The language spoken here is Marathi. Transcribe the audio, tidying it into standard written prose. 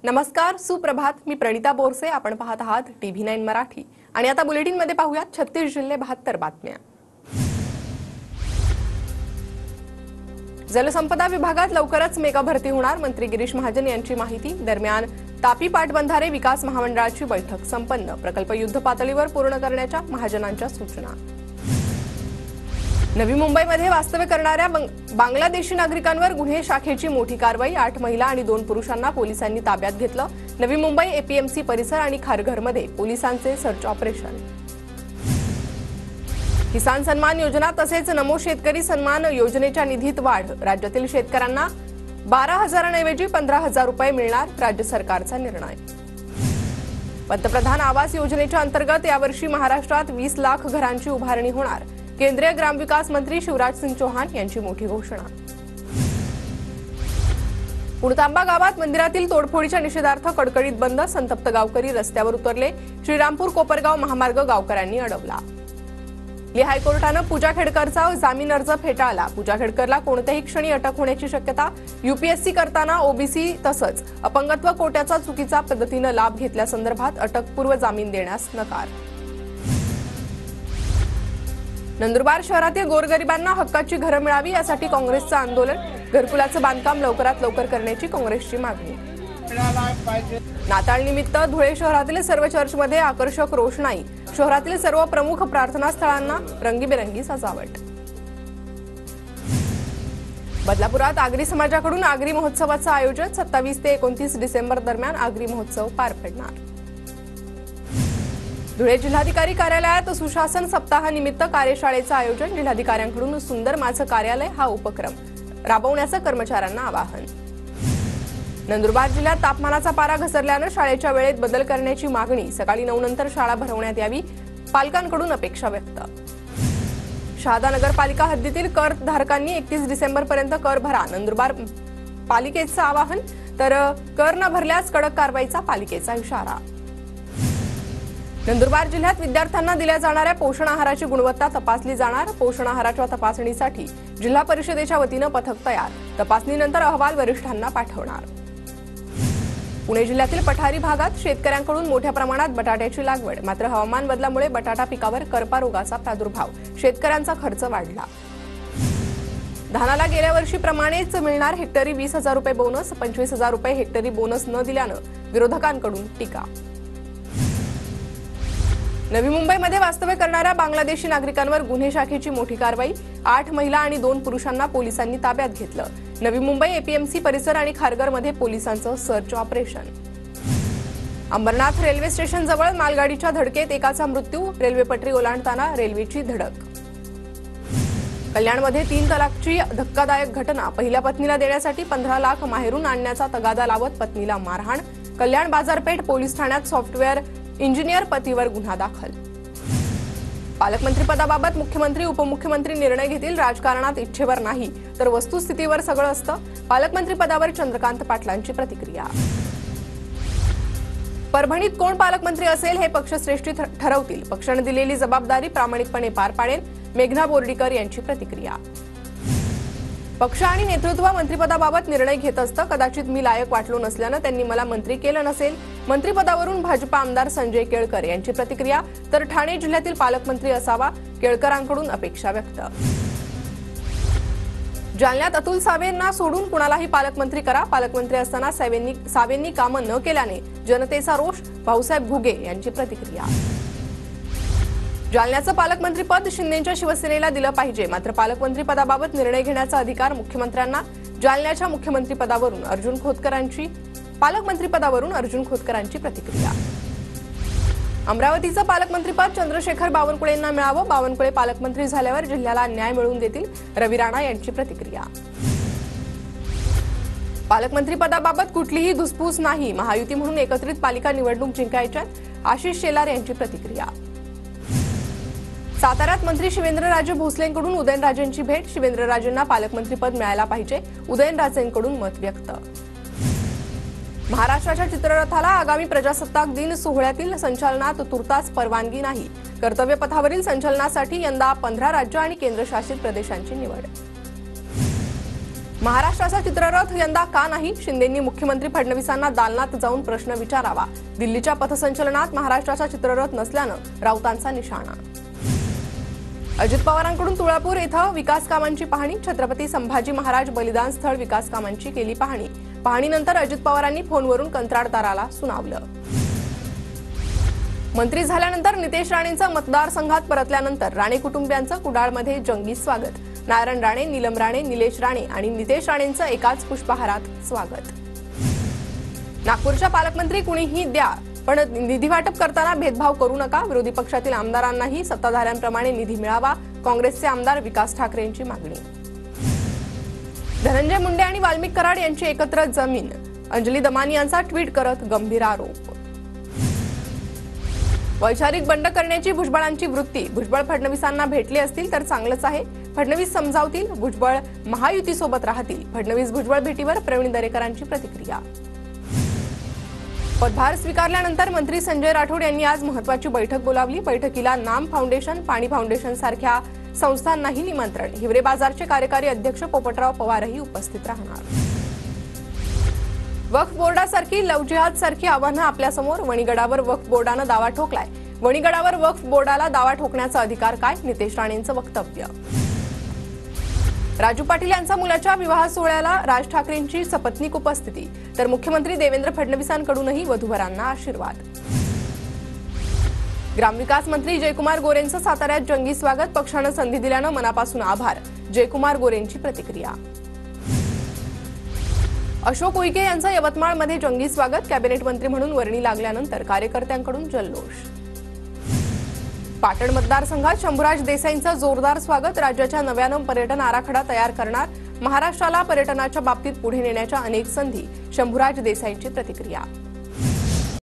नमस्कार, सुप्रभात. मी प्रणिता बोरसे. आपण पाहत आहात TV9 मराठी आणि आता बुलेटिन मध्ये पाहूयात 36 जिल्हे 72 बातम्या. जलसंपदा विभागात लवकरच मेगा भरती होणार, मंत्री गिरीश महाजन यांची माहिती. दरम्यान तापी पाटबंधारे विकास महामंडळाची बैठक संपन्न, प्रकल्प युद्ध पातळीवर पूर्ण करण्याच्या महाजनांच्या सूचना. नवी मुंबईमध्ये वास्तव्य करणाऱ्या बांगलादेशी नागरिकांवर गुन्हे शाखेची मोठी कारवाई. 8 महिला आणि 2 पुरुषांना पोलिसांनी ताब्यात घेतलं. नवी मुंबई APMC परिसर आणि खारघरमध्ये पोलिसांचे सर्च ऑपरेशन. किसान सन्मान योजना तसेच नमो शेतकरी सन्मान योजनेच्या निधीत वाढ. राज्यातील शेतकऱ्यांना 12,000 ऐवजी 15,000 रुपये मिळणार, राज्य सरकारचा निर्णय. पंतप्रधान आवास योजनेच्या अंतर्गत यावर्षी महाराष्ट्रात 20 लाख घरांची उभारणी होणार. केंद्रीय ग्रामविकास मंत्री शिवराज सिंग चौहान यांची मोठी घोषणा. पुणतांबा गावात मंदिरातील तोडफोडीच्या निषेधार्थ कडकडीत बंद. संतप्त गावकरी रस्त्यावर उतरले. श्रीरामपूर कोपरगाव महामार्ग गावकऱ्यांनी अडवला. दिल्ली हायकोर्टानं पूजा खेडकरचा जामीन अर्ज फेटाळला. पूजा खेडकरला कोणत्याही क्षणी अटक होण्याची शक्यता. UPSC करताना OBC तसंच अपंगत्व कोट्याचा चुकीचा पद्धतीनं लाभ घेतल्यासंदर्भात अटकपूर्व जामीन देण्यास नकार. नंदुरबार शहरातील गोरगरिबांना हक्काची घरं मिळावी यासाठी काँग्रेसचं आंदोलन. घरकुलाचं बांधकाम लवकरात लवकर करण्याची काँग्रेसची मागणी. नाताळ निमित्त धुळे शहरातील सर्व चर्चमध्ये आकर्षक रोषणाई. शहरातील सर्व प्रमुख प्रार्थना स्थळांना रंगीबेरंगी सजावट. बदलापुरात आगरी समाजाकडून आगरी महोत्सवाचं आयोजन. 27 ते 29 डिसेंबर दरम्यान आगरी महोत्सव पार पडणार. धुळे जिल्हाधिकारी कार्यालयात सुशासन सप्ताहानिमित्त कार्यशाळेचं आयोजन. जिल्हाधिकाऱ्यांकडून सुंदर माझं कार्यालय हा उपक्रम राबवण्याचं कर्मचाऱ्यांना आवाहन. नंदुरबार जिल्ह्यात तापमानाचा पारा घसरल्यानं शाळेच्या वेळेत बदल करण्याची मागणी. सकाळी 9 नंतर शाळा भरवण्यात यावी, पालकांकडून अपेक्षा व्यक्त. शहादा नगरपालिका हद्दीतील कर धारकांनी 31 डिसेंबरपर्यंत कर भरा, नंदुरबार पालिकेचं आवाहन. तर कर न भरल्यास कडक कारवाईचा पालिकेचा इशारा. नंदुरबार जिल्ह्यात विद्यार्थ्यांना दिल्या जाणाऱ्या पोषण आहाराची गुणवत्ता तपासली जाणार. पोषण आहाराच्या तपासणीसाठी जिल्हा परिषदेच्या वतीनं पथक तयार. तपासणीनंतर अहवाल वरिष्ठांना पाठवणार. पुणे जिल्ह्यातील पठारी भागात शेतकऱ्यांकडून मोठ्या प्रमाणात बटाट्याची लागवड. मात्र हवामान बदलामुळे बटाटा पिकावर करपा रोगाचा प्रादुर्भाव. शेतकऱ्यांचा खर्च वाढला. धानाला गेल्या वर्षीप्रमाणेच मिळणार हेक्टरी 20,000 रुपये बोनस. 25,000 रुपये हेक्टरी बोनस न दिल्यानं विरोधकांकडून टीका. नवी मुंबईमध्ये वास्तव्य करणाऱ्या बांगलादेशी नागरिकांवर गुन्हे शाखेची मोठी कारवाई. 8 महिला आणि 2 पुरुषांना पोलिसांनी ताब्यात घेतलं. नवी मुंबई APMC परिसर आणि खारघरमध्ये पोलिसांचं search operation. Ambarnath railway station जवळ मालगाडीच्या धडकेत एकाचा मृत्यू. रेल्वे पटरी ओलांडताना रेल्वेची धडक. कल्याणमध्ये 3 तलाकची धक्कादायक घटना. पहिल्या पत्नीला देण्यासाठी 15 लाख माहेरून आणण्याचा तगादा लावत पत्नीला मारहाण. कल्याण बाजारपेठ पोलीस ठाण्यात सॉफ्टवेअर इंजिनियर पतीवर गुन्हा दाखल. पालकमंत्रीपदाबाबत मुख्यमंत्री उपमुख्यमंत्री निर्णय घेतील. राजकारणात इच्छेवर नाही तर वस्तुस्थितीवर सगळं असतं. पालकमंत्रीपदावर चंद्रकांत पाटलांची प्रतिक्रिया. परभणीत कोण पालकमंत्री असेल हे पक्षश्रेष्ठी ठरवतील. पक्षाने दिलेली जबाबदारी प्रामाणिकपणे पार पाडेल. मेघना बोर्डीकर यांची प्रतिक्रिया. पक्ष आणि नेतृत्व मंत्रिपदाबाबत निर्णय घेत असतं. कदाचित मी लायक वाटलो नसल्यानं त्यांनी मला मंत्री केलं नसेल. मंत्रिपदावरून भाजपा आमदार संजय केळकर यांची प्रतिक्रिया. तर ठाणे जिल्ह्यातील पालकमंत्री असावा, केळकरांकडून अपेक्षा व्यक्त. जालन्यात अतुल सावेंना सोडून कुणालाही पालकमंत्री करा. पालकमंत्री असताना सावेंनी कामं न केल्याने जनतेचा रोष. भाऊसाहेब घुगे यांची प्रतिक्रिया. जालन्याचं पालकमंत्रीपद शिंदेच्या शिवसेनेला दिलं पाहिजे. मात्र पालकमंत्रीपदाबाबत निर्णय घेण्याचा अधिकार मुख्यमंत्र्यांना. जालन्याच्या मुख्यमंत्रीपदावरून पालकमंत्रीपदावरून अर्जुन खोतकरांची प्रतिक्रिया. अमरावतीचं पालकमंत्रीपद चंद्रशेखर बावनकुळेंना मिळावं. बावनकुळे पालकमंत्री झाल्यावर जिल्ह्याला न्याय मिळवून देतील. रवी राणा यांची प्रतिक्रिया. पालकमंत्रीपदाबाबत कुठलीही धुसफूस नाही. महायुती म्हणून एकत्रित पालिका निवडणूक जिंकायच्यात. आशिष शेलार यांची प्रतिक्रिया. साताऱ्यात मंत्री शिवेंद्रराजे भोसलेंकडून उदयनराजेंची भेट. शिवेंद्रराजेंना पालकमंत्रीपद मिळायला पाहिजे. उदयनराजेंकडून मत व्यक्त. महाराष्ट्राच्या चित्ररथाला आगामी प्रजासत्ताक दिन सोहळ्यातील संचालनात तुर्तास परवानगी नाही. कर्तव्यपथावरील संचलनासाठी यंदा 15 राज्य आणि केंद्रशासित प्रदेशांची निवड. महाराष्ट्राचा चित्ररथ यंदा का नाही? शिंदेंनी मुख्यमंत्री फडणवीसांना दालनात जाऊन प्रश्न विचारावा. दिल्लीच्या पथसंचलनात महाराष्ट्राचा चित्ररथ नसल्यानं राऊतांचा निशाणा. अजित पवारांकडून तुळापूर इथं विकास कामांची पाहणी. छत्रपती संभाजी महाराज बलिदान स्थळ विकास कामांची केली पाहणी. पाहणीनंतर अजित पवारांनी फोनवरून कंत्राटदाराला सुनावलं. मंत्री झाल्यानंतर नितेश राणेंचं मतदारसंघात परतल्यानंतर राणे कुटुंबियांचं कुडाळमध्ये जंगी स्वागत. नारायण राणे, नीलम राणे, निलेश राणे आणि नितेश राणेंचं एकाच पुष्पहारात स्वागत. नागपूरच्या पालकमंत्री कुणीही द्या, पण निधी वाटप करताना भेदभाव करू नका. विरोधी पक्षातील आमदारांनाही सत्ताधाऱ्यांप्रमाणे निधी मिळावा. काँग्रेसचे आमदार विकास ठाकरेंची मागणी. धनंजय मुंडे आणि वाल्मिक कराड यांची एकत्र जमीन. अंजली दमानी यांचा ट्विट करत गंभीर आरोप. वैचारिक बंड करण्याची भुजबळांची वृत्ती. भुजबळ फडणवीसांना भेटले असतील तर चांगलंच आहे. फडणवीस समजावतील, भुजबळ महायुतीसोबत राहतील. फडणवीस भुजबळ भेटीवर प्रवीण दरेकरांची प्रतिक्रिया. पदभार स्वीकारल्यानंतर मंत्री संजय राठोड यांनी आज महत्त्वाची बैठक बोलावली. बैठकीला नाम फाउंडेशन, पाणी फाउंडेशन सारख्या संस्थांनाही निमंत्रण. हिवरे बाजारचे कार्यकारी अध्यक्ष पोपटराव पवारही उपस्थित राहणार. वक्फ बोर्डासारखी लव्ह जिहाद सारखी आव्हानं आपल्यासमोर. वणीगडावर वक्फ बोर्डानं दावा ठोकलाय. वणीगडावर वक्फ बोर्डाला दावा ठोकण्याचा अधिकार काय? नितेश राणेंचं वक्तव्य. राजू पाटील यांचा मुलाच्या विवाह सोहळ्याला राज ठाकरेंची सपत्नीक उपस्थिती. तर मुख्यमंत्री देवेंद्र फडणवीसांकडूनही वधूवरांना आशीर्वाद. ग्रामविकास मंत्री जयकुमार गोरेंचं साताऱ्यात जंगी स्वागत. पक्षानं संधी दिल्यानं मनापासून आभार. जयकुमार गोरेंची प्रतिक्रिया. अशोक उईके यांचं यवतमाळमध्ये जंगी स्वागत. कॅबिनेट मंत्री म्हणून वर्णी लागल्यानंतर कार्यकर्त्यांकडून जल्लोष. पाटण मतदारसंघात शंभूराज देसाईंचं जोरदार स्वागत. राज्याच्या नव्यानं पर्यटन आराखडा तयार करणार. महाराष्ट्राला पर्यटनाच्या बाबतीत पुढे नेण्याच्या अनेक संधी. शंभूराज देसाईंची प्रतिक्रिया.